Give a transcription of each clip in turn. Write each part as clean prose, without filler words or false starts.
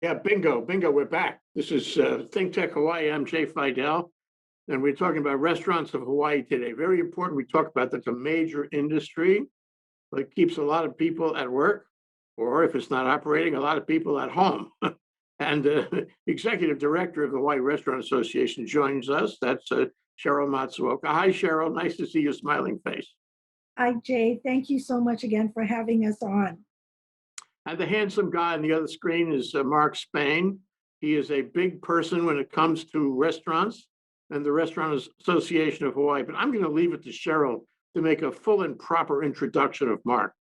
Yeah, bingo, bingo. We're back. This is ThinkTech Hawaii. I'm Jay Fidell, and we're talking about restaurants of Hawaii today. Very important. We talk about that's a major industry that keeps a lot of people at work, or if it's not operating, a lot of people at home. And executive director of the Hawaii Restaurant Association joins us. That's Sheryl Matsuoka. Hi, Sheryl. Nice to see your smiling face. Hi, Jay. Thank you so much again for having us on. And the handsome guy on the other screen is Mark Spain. He is a big person when it comes to restaurants and the Restaurant Association of Hawaii. But I'm going to leave it to Sheryl to make a full and proper introduction of Mark.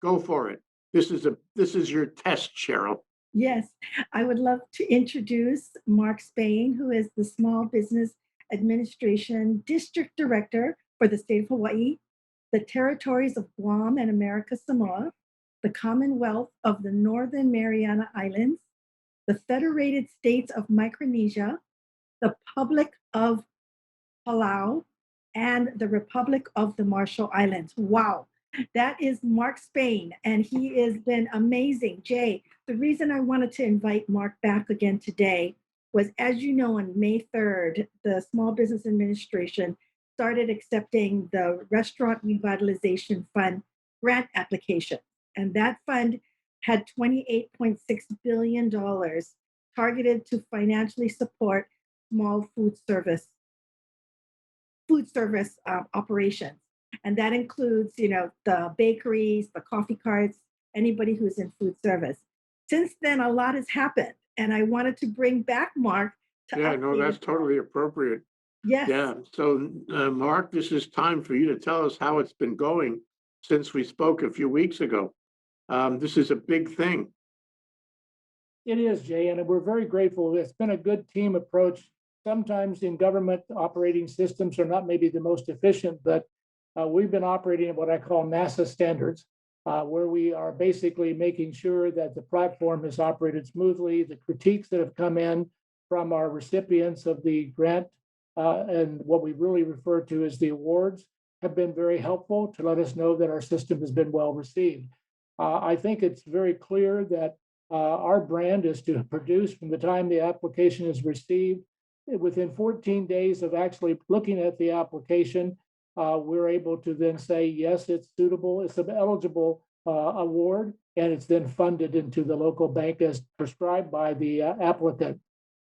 Go for it. This is your test, Sheryl. Yes, I would love to introduce Mark Spain, who is the Small Business Administration District Director for the state of Hawaii, the territories of Guam and America Samoa, the Commonwealth of the Northern Mariana Islands, the Federated States of Micronesia, the Republic of Palau, and the Republic of the Marshall Islands. Wow, that is Mark Spain, and he has been amazing. Jay, the reason I wanted to invite Mark back again today was, as you know, on May 3rd, the Small Business Administration started accepting the Restaurant Revitalization Fund grant application. And that fund had $28.6 billion targeted to financially support small food service operations. And that includes, the bakeries, the coffee carts, anybody who's in food service. Since then, a lot has happened. And I wanted to bring back Mark to Yeah, no, that's totally appropriate. Yes. Yeah. So, Mark, this is time for you to tell us how it's been going since we spoke a few weeks ago. This is a big thing. It is, Jay, and we're very grateful. It's been a good team approach. Sometimes in government, operating systems are not maybe the most efficient, but we've been operating at what I call NASA standards, where we are basically making sure that the platform is operated smoothly. The critiques that have come in from our recipients of the grant and what we really refer to as the awards have been very helpful to let us know that our system has been well received. I think it's very clear that our brand is to produce from the time the application is received. Within 14 days of actually looking at the application, we're able to then say, yes, it's suitable, it's an eligible award, and it's then funded into the local bank as prescribed by the applicant.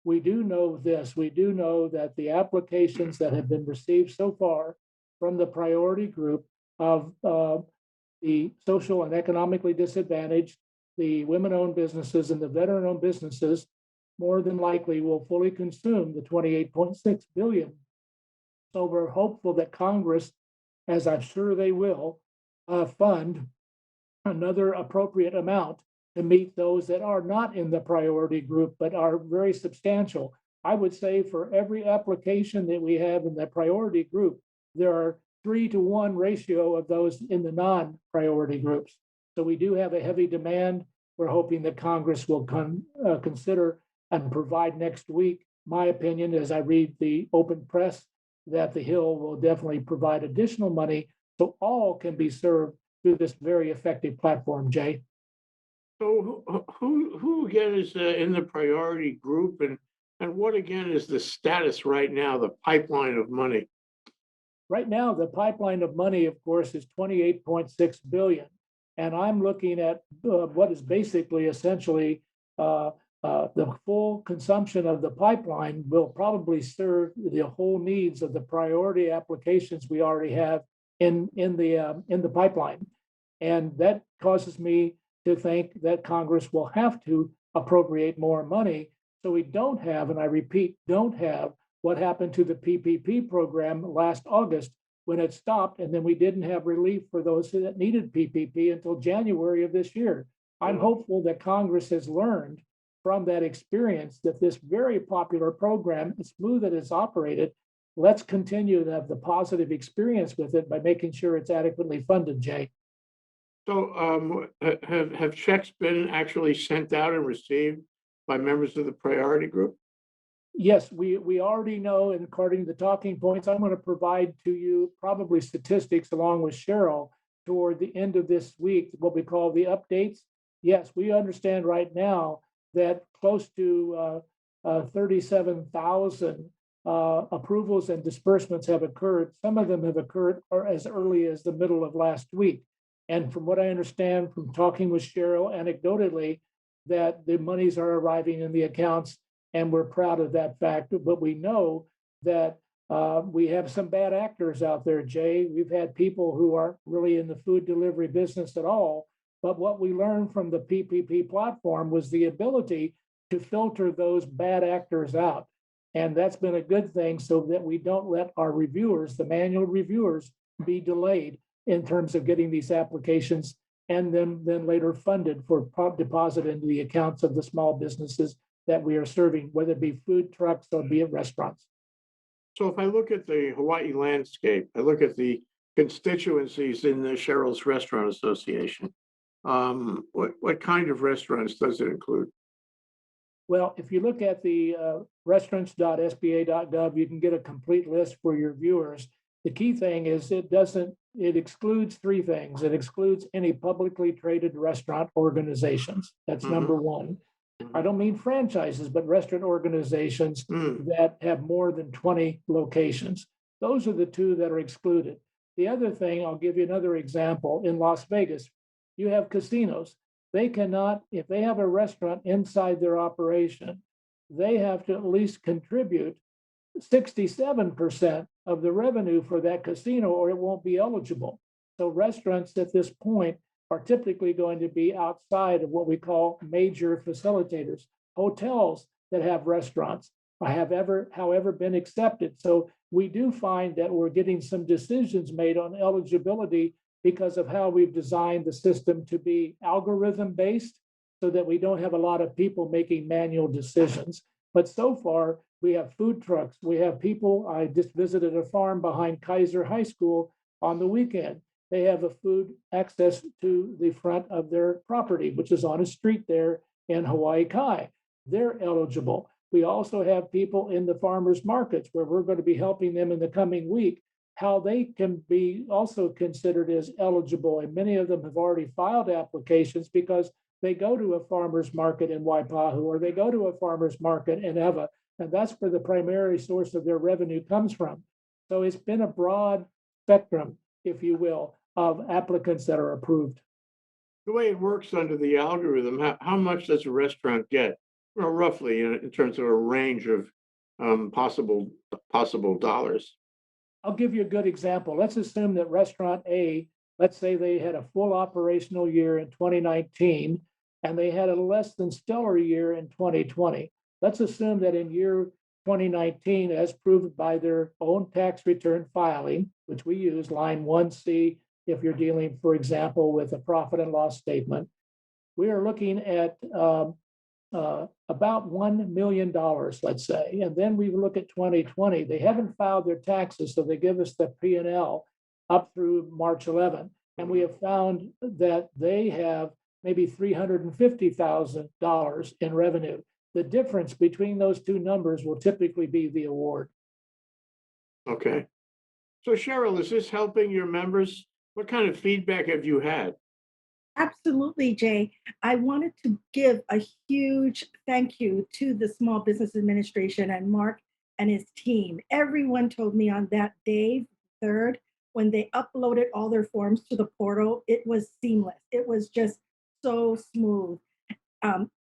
We do know this, we do know that the applications that have been received so far from the priority group of the social and economically disadvantaged, the women-owned businesses and the veteran-owned businesses more than likely will fully consume the $28.6 billion. So we're hopeful that Congress, as I'm sure they will, fund another appropriate amount to meet those that are not in the priority group, but are very substantial. I would say for every application that we have in the priority group, there are 3-to-1 ratio of those in the non-priority groups. So we do have a heavy demand. We're hoping that Congress will consider and provide next week. My opinion, as I read the open press, that the Hill will definitely provide additional money so all can be served through this very effective platform, Jay. So who again is in the priority group, and what again is the status right now, the pipeline of money? Right now, the pipeline of money, of course, is $28.6 billion. And I'm looking at what is basically essentially the full consumption of the pipeline will probably serve the whole needs of the priority applications we already have in the pipeline. And that causes me to think that Congress will have to appropriate more money. So we don't have, and I repeat, don't have what happened to the PPP program last August when it stopped, and then we didn't have relief for those that needed PPP until January of this year. I'm hopeful that Congress has learned from that experience that this very popular program, as smooth as it's operated, let's continue to have the positive experience with it by making sure it's adequately funded, Jay. So have checks been actually sent out and received by members of the priority group? Yes, we already know, and according to the talking points, I'm going to provide to you probably statistics along with Sheryl toward the end of this week, what we call the updates. Yes, we understand right now that close to 37,000 approvals and disbursements have occurred. Some of them have occurred as early as the middle of last week. And from what I understand from talking with Sheryl anecdotally, that the monies are arriving in the accounts, and we're proud of that fact. But we know that we have some bad actors out there, Jay. We've had people who aren't really in the food delivery business at all. But what we learned from the PPP platform was the ability to filter those bad actors out. And that's been a good thing so that we don't let our reviewers, the manual reviewers, be delayed in terms of getting these applications and then later funded for deposit into the accounts of the small businesses that we are serving, whether it be food trucks or be it restaurants. So if I look at the Hawaii landscape, I look at the constituencies in the Cheryl's Restaurant Association. What kind of restaurants does it include? Well, if you look at the restaurants.sba.gov, you can get a complete list for your viewers. The key thing is it excludes three things. It excludes any publicly traded restaurant organizations. That's number one. I don't mean franchises, but restaurant organizations that have more than 20 locations. Those are the two that are excluded. The other thing, I'll give you another example. In Las Vegas, you have casinos. They cannot, if they have a restaurant inside their operation, they have to at least contribute 67% of the revenue for that casino, or it won't be eligible. So restaurants at this point are typically going to be outside of what we call major facilitators. Hotels that have restaurants however, been accepted. So we do find that we're getting some decisions made on eligibility because of how we've designed the system to be algorithm based so that we don't have a lot of people making manual decisions. But so far, we have food trucks. We have people. I just visited a farm behind Kaiser High School on the weekend. They have a food access to the front of their property, which is on a street there in Hawaii Kai. They're eligible. We also have people in the farmers markets where we're going to be helping them in the coming week, how they can be also considered as eligible. And many of them have already filed applications because they go to a farmer's market in Waipahu or they go to a farmer's market in Ewa, and that's where the primary source of their revenue comes from. So it's been a broad spectrum, if you will, of applicants that are approved. The way it works under the algorithm, how much does a restaurant get? Well, roughly in terms of a range of possible dollars. I'll give you a good example. Let's assume that restaurant A, let's say they had a full operational year in 2019, and they had a less than stellar year in 2020. Let's assume that in year 2019, as proved by their own tax return filing, which we use line 1C, if you're dealing, for example, with a profit and loss statement, we are looking at about $1 million, let's say. And then we look at 2020. They haven't filed their taxes, so they give us the P&L up through March 11. And we have found that they have maybe $350,000 in revenue. The difference between those two numbers will typically be the award. Okay. So Sheryl, is this helping your members? What kind of feedback have you had? Absolutely, Jay. I wanted to give a huge thank you to the Small Business Administration and Mark and his team. Everyone told me on that day, 3rd, when they uploaded all their forms to the portal, it was seamless. It was just so smooth.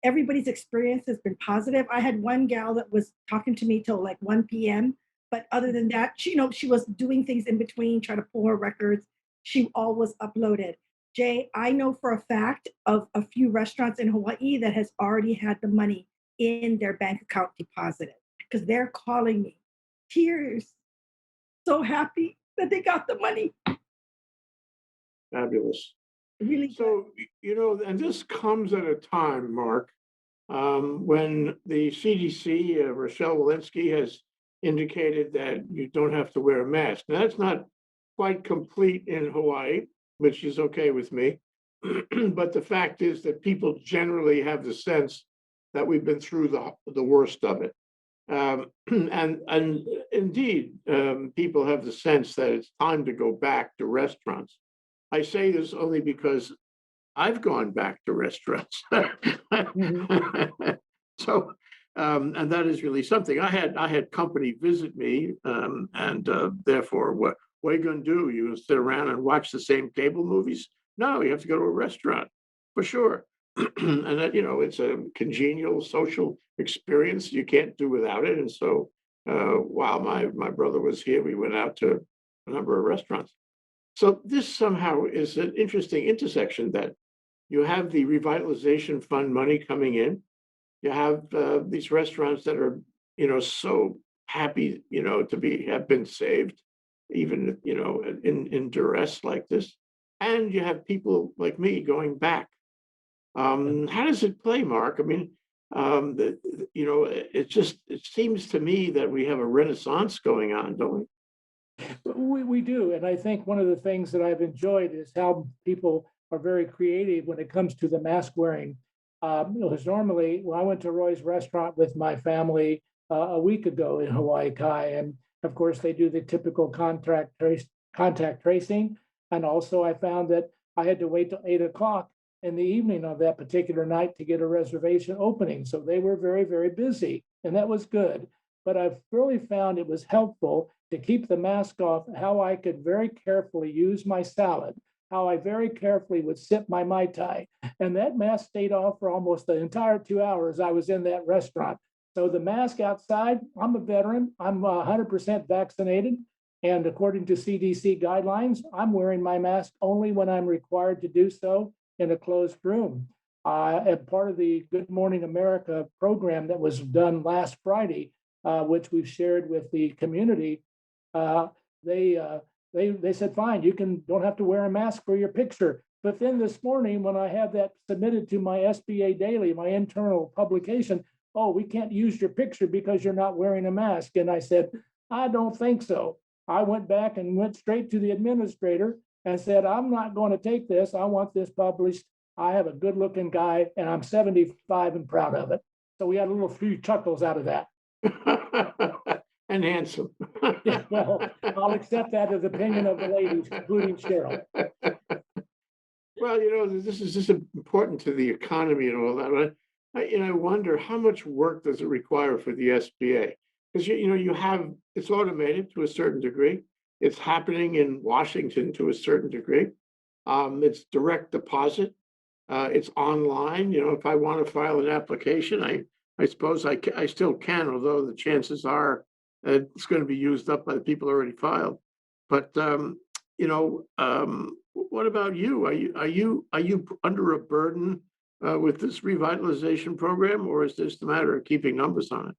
Everybody's experience has been positive. I had one gal that was talking to me till like 1 p.m. But other than that, she was doing things in between, trying to pull her records. She all was uploaded. Jay, I know for a fact of a few restaurants in Hawaii that has already had the money in their bank account deposited because they're calling me. Tears. So happy that they got the money. Fabulous. Really good. So, and this comes at a time, Mark, when the CDC, Rochelle Walensky, has indicated that you don't have to wear a mask. Now, that's not quite complete in Hawaii, which is okay with me. But the fact is that people generally have the sense that we've been through the worst of it. And indeed, people have the sense that it's time to go back to restaurants. I say this only because I've gone back to restaurants. So, and that is really something. I had company visit me, and therefore, what are you going to do? You gonna sit around and watch the same cable movies? No, you have to go to a restaurant for sure. And that, it's a congenial social experience. You can't do without it. And so, while my brother was here, we went out to a number of restaurants. So this somehow is an interesting intersection that you have the revitalization fund money coming in. You have these restaurants that are, so happy, have been saved, even, in duress like this. And you have people like me going back. How does it play, Mark? I mean, it seems to me that we have a renaissance going on, don't we? We do. And I think one of the things that I've enjoyed is how people are very creative when it comes to the mask wearing. Because normally, when I went to Roy's restaurant with my family a week ago in Hawaii Kai, and of course, they do the typical contact tracing. And also, I found that I had to wait till 8 o'clock in the evening of that particular night to get a reservation opening. So they were very, very busy, and that was good. But I've really found it was helpful to keep the mask off, how I could very carefully use my salad, how I very carefully would sip my Mai Tai. And that mask stayed off for almost the entire 2 hours I was in that restaurant. So the mask outside, I'm a veteran, I'm 100% vaccinated. And according to CDC guidelines, I'm wearing my mask only when I'm required to do so in a closed room. As part of the Good Morning America program that was done last Friday, which we've shared with the community, they said, fine, don't have to wear a mask for your picture. But then this morning, when I had that submitted to my SBA Daily, my internal publication, oh, we can't use your picture because you're not wearing a mask. And I said, I don't think so. I went back and went straight to the administrator and said, I'm not going to take this. I want this published. I have a good looking guy and I'm 75 and proud of it. So we had a little few chuckles out of that. And handsome. Yeah, well, I'll accept that as opinion of the ladies, including Sheryl. Well, this is just important to the economy and all that. But I wonder how much work does it require for the SBA? Because it's automated to a certain degree. It's happening in Washington to a certain degree. It's direct deposit. It's online. If I want to file an application, I suppose I still can, although the chances are it's going to be used up by the people already filed. But what about you? Are you under a burden with this revitalization program, or is this the matter of keeping numbers on it?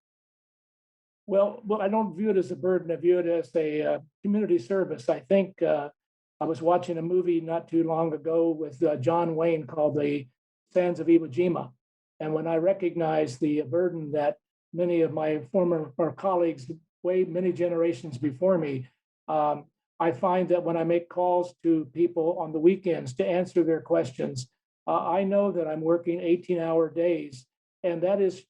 Well, I don't view it as a burden. I view it as a community service. I think I was watching a movie not too long ago with John Wayne called The Sands of Iwo Jima. And when I recognized the burden that many of my former colleagues, way many generations before me, I find that when I make calls to people on the weekends to answer their questions, I know that I'm working 18-hour days. And that is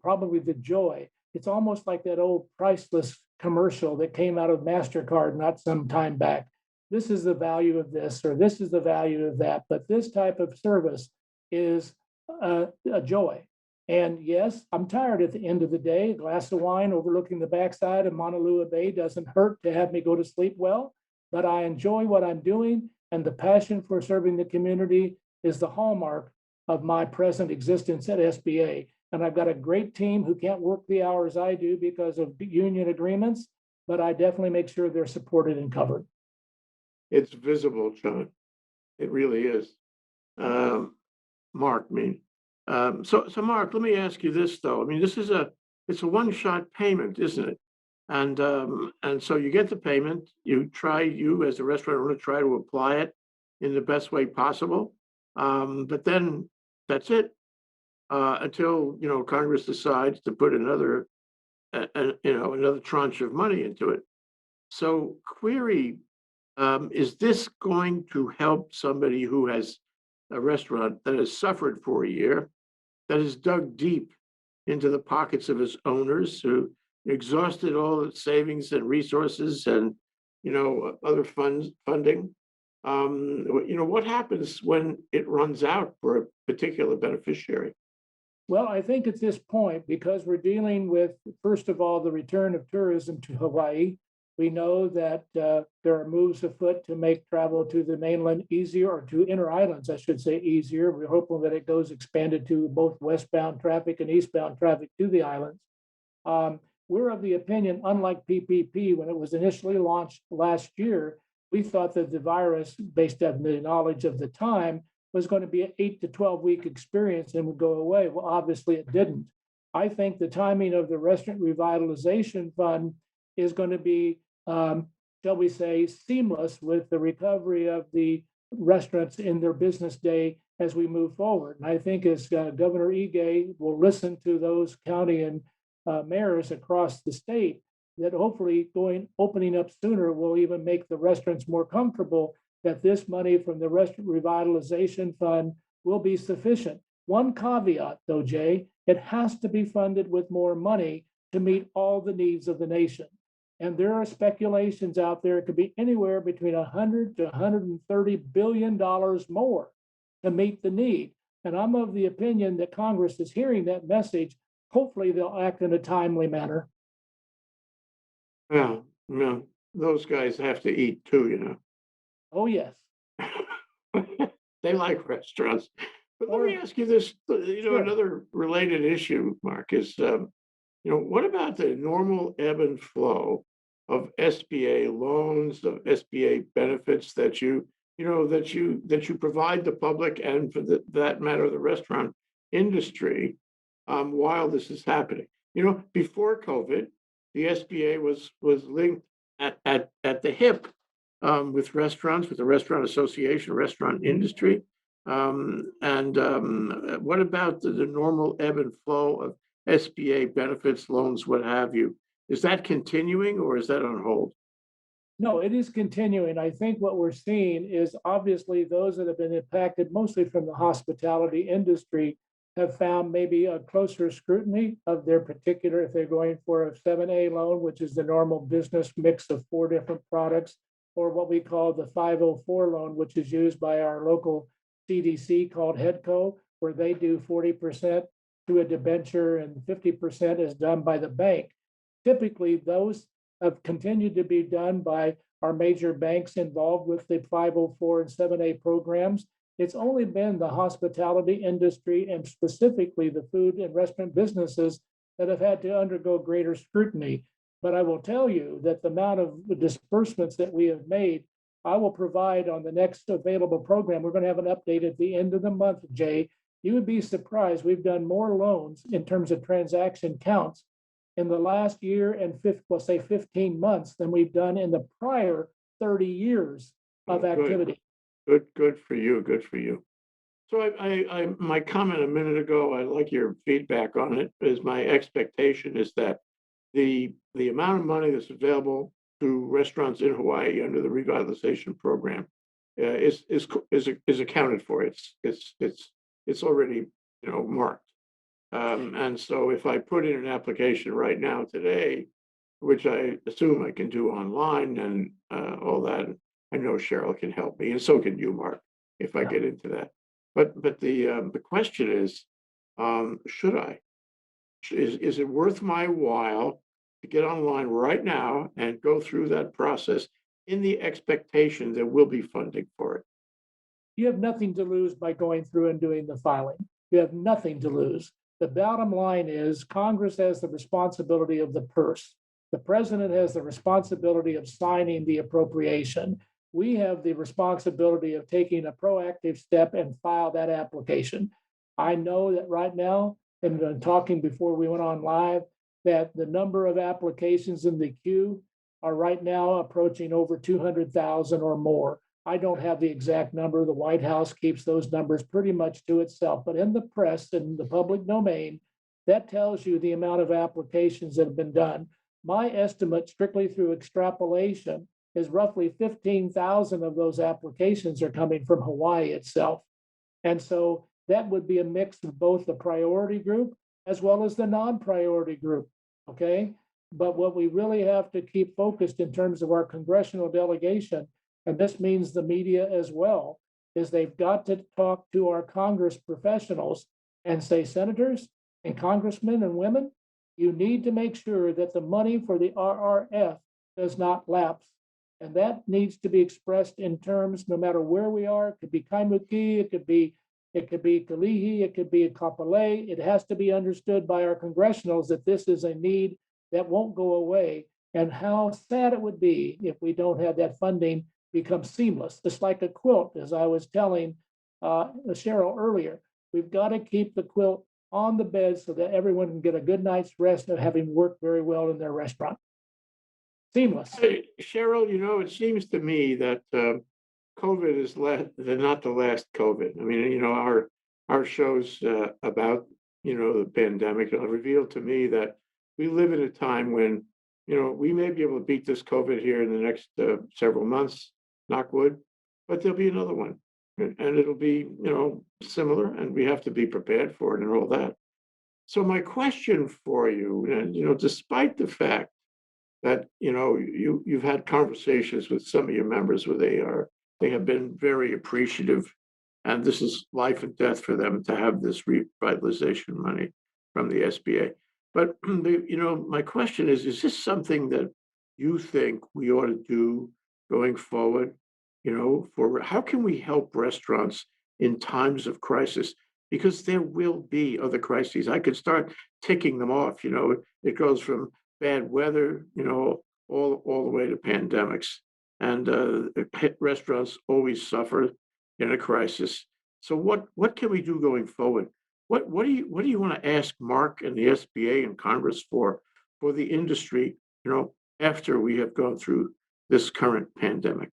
probably the joy. It's almost like that old priceless commercial that came out of MasterCard not some time back. This is the value of this, or this is the value of that. But this type of service is a joy. And yes, I'm tired at the end of the day. A glass of wine overlooking the backside of Mauna Lua Bay doesn't hurt to have me go to sleep well, but I enjoy what I'm doing. And the passion for serving the community is the hallmark of my present existence at SBA. And I've got a great team who can't work the hours I do because of union agreements, but I definitely make sure they're supported and covered. It's visible, John. It really is. Mark, so Mark, let me ask you this though. I mean, it's a one-shot payment, isn't it? And so you get the payment. You as a restaurant owner try to apply it in the best way possible, but then that's it. Until Congress decides to put another tranche of money into it. So query, is this going to help somebody who has a restaurant that has suffered for a year, that has dug deep into the pockets of its owners, who exhausted all the savings and resources and other funding? What happens when it runs out for a particular beneficiary? Well, I think at this point, because we're dealing with, first of all, the return of tourism to Hawaii, we know that there are moves afoot to make travel to the mainland easier, or to inner islands, I should say, easier. We're hoping that it goes expanded to both westbound traffic and eastbound traffic to the islands. We're of the opinion, unlike PPP, when it was initially launched last year, we thought that the virus, based on the knowledge of the time, was going to be an 8 to 12 week experience and would go away. Well, obviously it didn't. I think the timing of the Restaurant Revitalization Fund is going to be, shall we say, seamless with the recovery of the restaurants in their business day as we move forward. And I think as Governor Ige will listen to those county and mayors across the state, that hopefully opening up sooner will even make the restaurants more comfortable that this money from the Restaurant Revitalization Fund will be sufficient. One caveat, though, Jay, it has to be funded with more money to meet all the needs of the nation. And there are speculations out there, it could be anywhere between $100 to $130 billion more to meet the need. And I'm of the opinion that Congress is hearing that message. Hopefully they'll act in a timely manner. Yeah, yeah, those guys have to eat too, you know. Oh, yes. They like restaurants. But let me ask you this, Sure. another related issue, Mark, is, what about the normal ebb and flow of SBA loans, of SBA benefits that you provide the public, and for that matter, the restaurant industry, while this is happening? Before COVID, the SBA was linked at the hip with restaurants, with the Restaurant Association, restaurant industry. What about the normal ebb and flow of SBA benefits, loans, what have you? Is that continuing, or is that on hold? No, it is continuing. I think what we're seeing is obviously those that have been impacted mostly from the hospitality industry have found maybe a closer scrutiny of their particular, if they're going for a 7A loan, which is the normal business mix of 4 different products, or what we call the 504 loan, which is used by our local CDC called HEDCO, where they do 40% to a debenture and 50% is done by the bank. Typically, those have continued to be done by our major banks involved with the 504 and 7A programs. It's only been the hospitality industry, and specifically the food and restaurant businesses, that have had to undergo greater scrutiny. But I will tell you that the amount of disbursements that we have made, I will provide on the next available program. We're going to have an update at the end of the month, Jay. You would be surprised. We've done more loans in terms of transaction counts in the last year and 15 months than we've done in the prior 30 years of activity. Good for you. Good for you. So I my comment a minute ago, I like your feedback on it, is my expectation is that the amount of money that's available to restaurants in Hawaii under the revitalization program is accounted for. It's already marked. And so if I put in an application right now today, which I assume I can do online and all that, I know Sheryl can help me, and so can you, Mark, if I get into that. But the question is, should I? Is it worth my while to get online right now and go through that process in the expectation there will be funding for it? You have nothing to lose by going through and doing the filing. You have nothing to lose. The bottom line is Congress has the responsibility of the purse. The president has the responsibility of signing the appropriation. We have the responsibility of taking a proactive step and file that application. I know that right now, and talking before we went on live, that the number of applications in the queue are right now approaching over 200,000 or more. I don't have the exact number. The White House keeps those numbers pretty much to itself, but in the press and the public domain, that tells you the amount of applications that have been done. My estimate, strictly through extrapolation, is roughly 15,000 of those applications are coming from Hawaii itself. And so that would be a mix of both the priority group as well as the non-priority group, okay? But what we really have to keep focused in terms of our congressional delegation, and this means the media as well, is they've got to talk to our Congress professionals and say, senators, And congressmen and women, you need to make sure that the money for the RRF does not lapse. And that needs to be expressed in terms, no matter where we are. It could be Kaimuki, it could be Kalihi, it could be Kapolei. It has to be understood by our congressionals that this is a need that won't go away. And how sad it would be if we don't have that funding become seamless. It's like a quilt, as I was telling Sheryl earlier. We've got to keep the quilt on the bed so that everyone can get a good night's rest of having worked very well in their restaurant. Seamless. Hey, Cheryl, it seems to me that COVID is not the last COVID. I mean, our shows about the pandemic revealed to me that we live in a time when we may be able to beat this COVID here in the next several months, knock wood, but there'll be another one, and it'll be similar, and we have to be prepared for it and all that. So my question for you, and despite the fact that you've had conversations with some of your members where they have been very appreciative, and this is life and death for them to have this revitalization money from the SBA. But my question is this something that you think we ought to do going forward? For how can we help restaurants in times of crisis? Because there will be other crises. I could start ticking them off. It goes from bad weather, all the way to pandemics. And restaurants always suffer in a crisis. So what can we do going forward? What do you want to ask Mark and the SBA and Congress for the industry, after we have gone through this current pandemic?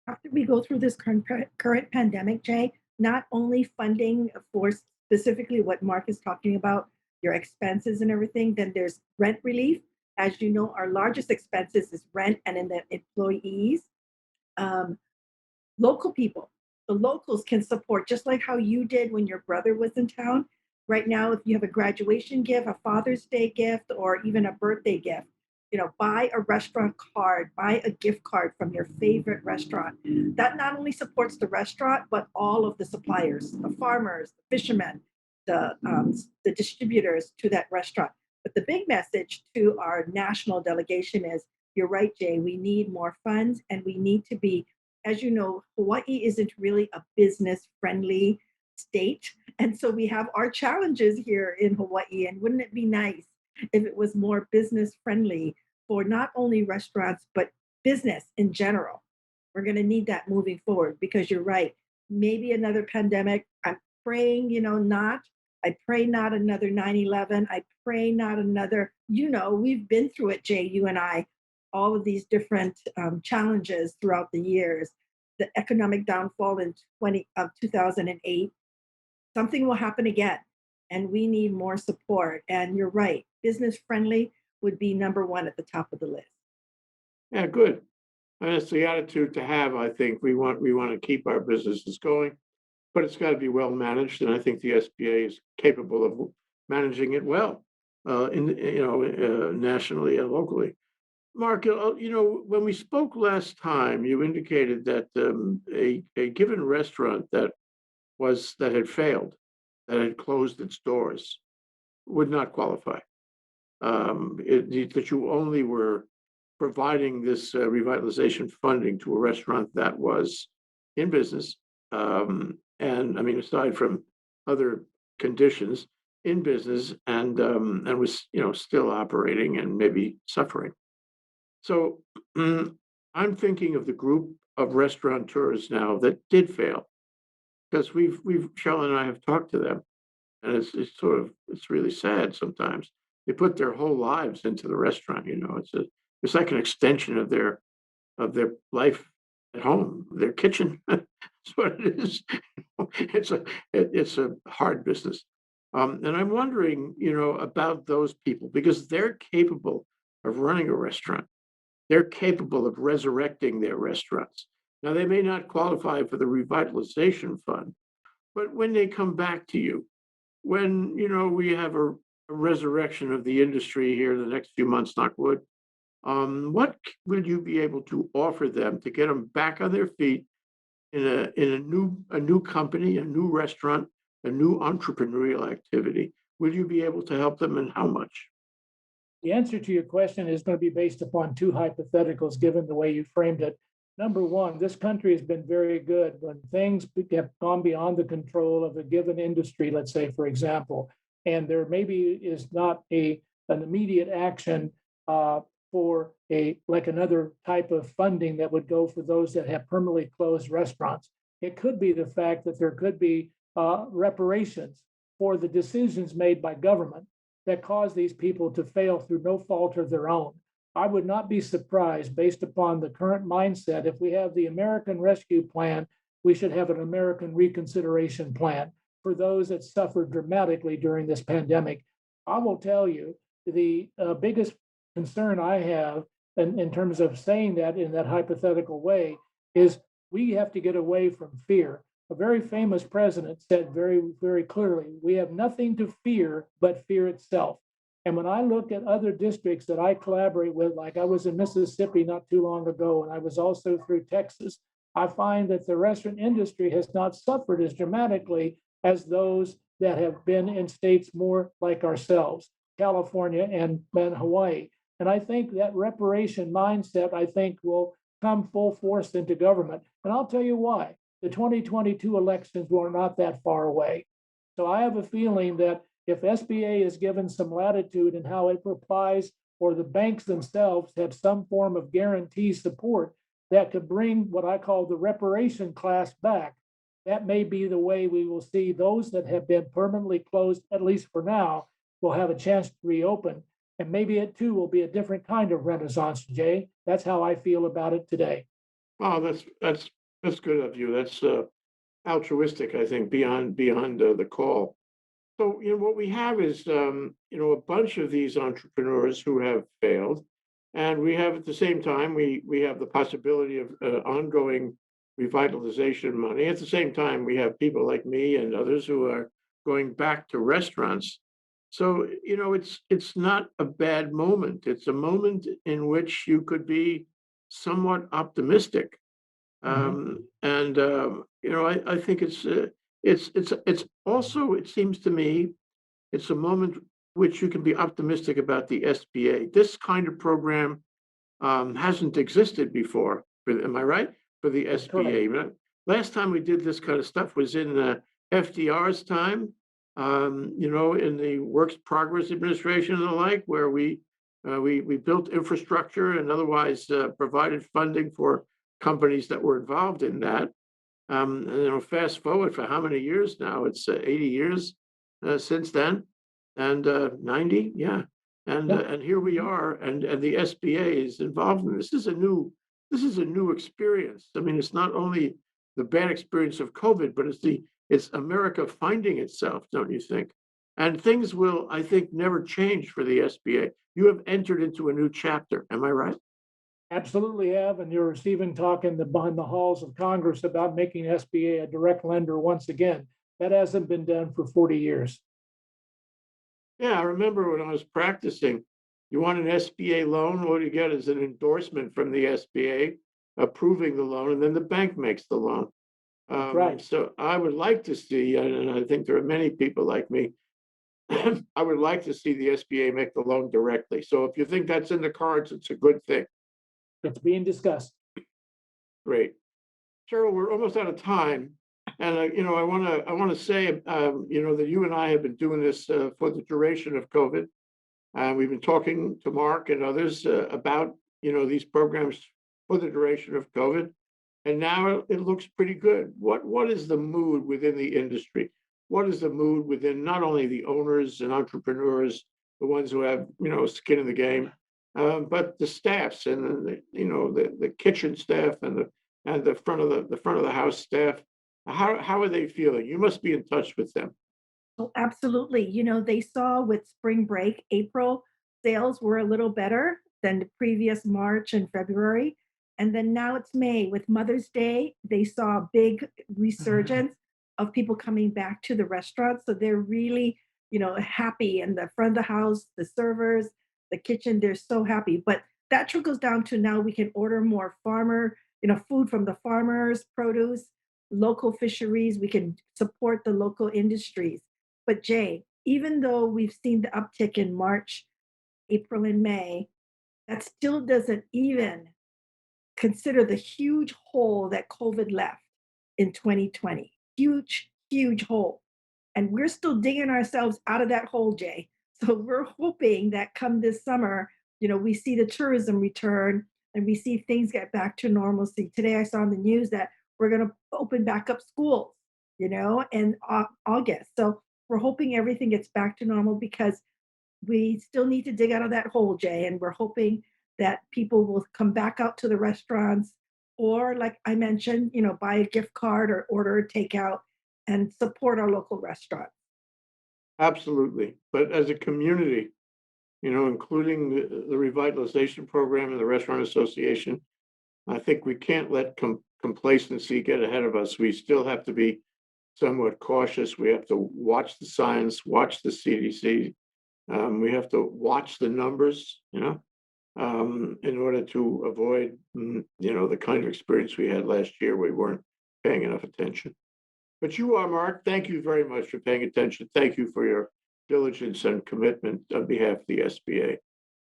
After we go through this current pandemic, Jay, not only funding for specifically what Mark is talking about, your expenses and everything, then there's rent relief. As you know, our largest expenses is rent and then the employees. Um, Local people, the locals can support just like how you did when your brother was in town. Right now, if you have a graduation gift, a Father's Day gift, or even a birthday gift, buy a restaurant card, buy a gift card from your favorite restaurant. That not only supports the restaurant, but all of the suppliers, the farmers, the fishermen, the distributors to that restaurant. But the big message to our national delegation is, you're right, Jay, we need more funds, and we need to be, as you know, Hawaii isn't really a business friendly state. And so we have our challenges here in Hawaii. And wouldn't it be nice if it was more business friendly for not only restaurants, but business in general? We're going to need that moving forward, because you're right. Maybe another pandemic. I'm praying, not. I pray not another 9/11. I pray not another, we've been through it, Jay, you and I, all of these different challenges throughout the years. The economic downfall in 2008, something will happen again, and we need more support. And you're right, business friendly would be number one at the top of the list. Yeah, good. And that's the attitude to have. I think we want to keep our businesses going, but it's got to be well managed, and I think the SBA is capable of managing it well, nationally and locally. Mark, when we spoke last time, you indicated that a given restaurant that had failed, that had closed its doors, would not qualify. That you only were providing this revitalization funding to a restaurant that was in business, and I mean, aside from other conditions, in business, and was still operating and maybe suffering. So I'm thinking of the group of restaurateurs now that did fail, because Sheryl and I have talked to them, and it's really sad sometimes. They put their whole lives into the restaurant. It's like an extension of their life at home, their kitchen. That's what it is. It's a hard business, and I'm wondering, about those people, because they're capable of running a restaurant. They're capable of resurrecting their restaurants. Now, they may not qualify for the revitalization fund, but when they come back to you, when we have a resurrection of the industry here in the next few months, knock wood, what will you be able to offer them to get them back on their feet in a new company, a new restaurant, a new entrepreneurial activity? will you be able to help them and how much? The answer to your question is going to be based upon two hypotheticals, given the way you framed it. Number one, this country has been very good when things have gone beyond the control of a given industry, let's say, for example, and there maybe is not an immediate action for like another type of funding that would go for those that have permanently closed restaurants. It could be the fact that there could be reparations for the decisions made by government that cause these people to fail through no fault of their own. I would not be surprised, based upon the current mindset, if we have the American Rescue Plan, we should have an American Reconsideration Plan for those that suffered dramatically during this pandemic. I will tell you, the biggest concern I have in terms of saying that in that hypothetical way is we have to get away from fear. A very famous president said very, very clearly, we have nothing to fear but fear itself. And when I look at other districts that I collaborate with, like I was in Mississippi not too long ago, and I was also through Texas, I find that the restaurant industry has not suffered as dramatically as those that have been in states more like ourselves, California and Hawaii. And I think that reparation mindset, I think, will come full force into government. And I'll tell you why. The 2022 elections were not that far away. So I have a feeling that if SBA is given some latitude in how it applies, or the banks themselves have some form of guarantee support that could bring what I call the reparation class back, that may be the way we will see those that have been permanently closed, at least for now, will have a chance to reopen. And maybe it too will be a different kind of renaissance, Jay. That's how I feel about it today. Oh, that's good of you. That's altruistic, I think, beyond the call. So, what we have is, a bunch of these entrepreneurs who have failed, and we have at the same time we have the possibility of ongoing revitalization money. At the same time, we have people like me and others who are going back to restaurants. So, it's not a bad moment. It's a moment in which you could be somewhat optimistic. And I think it's also, it seems to me, it's a moment which you can be optimistic about the SBA. This kind of program hasn't existed before. Am I right? For the That's correct. SBA. Right? Last time we did this kind of stuff was in FDR's time. In the Works Progress Administration and the like, where we built infrastructure and otherwise provided funding for companies that were involved in that. Fast forward for how many years now? It's 80 years since then, and 90, yeah. And here we are, and the SBA is involved in this. This is a new experience. I mean, it's not only the bad experience of COVID, but it's America finding itself, don't you think? And things will, I think, never change for the SBA. You have entered into a new chapter. Am I right? Absolutely have, and you're receiving talk behind the halls of Congress about making SBA a direct lender once again. That hasn't been done for 40 years. Yeah, I remember when I was practicing, you want an SBA loan, what you get is an endorsement from the SBA approving the loan, and then the bank makes the loan. Right. So I would like to see, and I think there are many people like me, I would like to see the SBA make the loan directly. So if you think that's in the cards, it's a good thing. It's being discussed. Great. Sheryl, we're almost out of time. And, I want to say, that you and I have been doing this for the duration of COVID. We've been talking to Mark and others about, these programs for the duration of COVID. And now it looks pretty good. What is the mood within the industry? What is the mood within not only the owners and entrepreneurs, the ones who have, skin in the game, but the staffs and the kitchen staff and the front of the house staff? How are they feeling? You must be in touch with them. Oh, absolutely. They saw with spring break, April sales were a little better than the previous March and February. And then now it's May with Mother's Day. They saw a big resurgence of people coming back to the restaurant. So they're really, happy in the front of the house, the servers, the kitchen, they're so happy. But that trickles down to now we can order more food from the farmers, produce, local fisheries. We can support the local industries. But Jay, even though we've seen the uptick in March, April, and May, that still doesn't even consider the huge hole that COVID left in 2020. Huge, huge hole. And we're still digging ourselves out of that hole, Jay. So we're hoping that come this summer, we see the tourism return and we see things get back to normalcy. Today I saw in the news that we're going to open back up schools, in August. So we're hoping everything gets back to normal because we still need to dig out of that hole, Jay. And we're hoping that people will come back out to the restaurants or, like I mentioned, buy a gift card or order a takeout and support our local restaurants. Absolutely. But as a community, including the revitalization program and the Restaurant Association, I think we can't let complacency get ahead of us. We still have to be somewhat cautious. We have to watch the science, watch the CDC. We have to watch the numbers, in order to avoid, the kind of experience we had last year. We weren't paying enough attention. But you are, Mark. Thank you very much for paying attention. Thank you for your diligence and commitment on behalf of the SBA.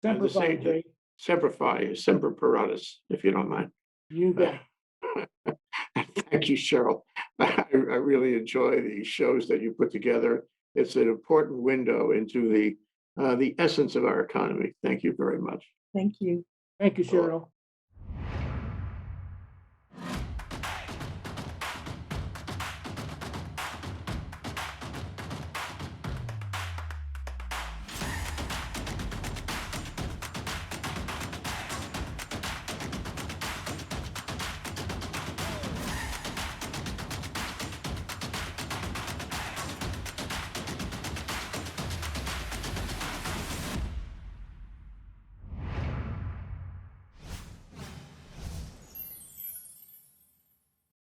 And Semper the same, Fi, Jay. Semper Fi, Semper Paratus, if you don't mind. You bet. Thank you, Sheryl. I really enjoy the shows that you put together. It's an important window into the essence of our economy. Thank you very much. Thank you. Thank you, Sheryl.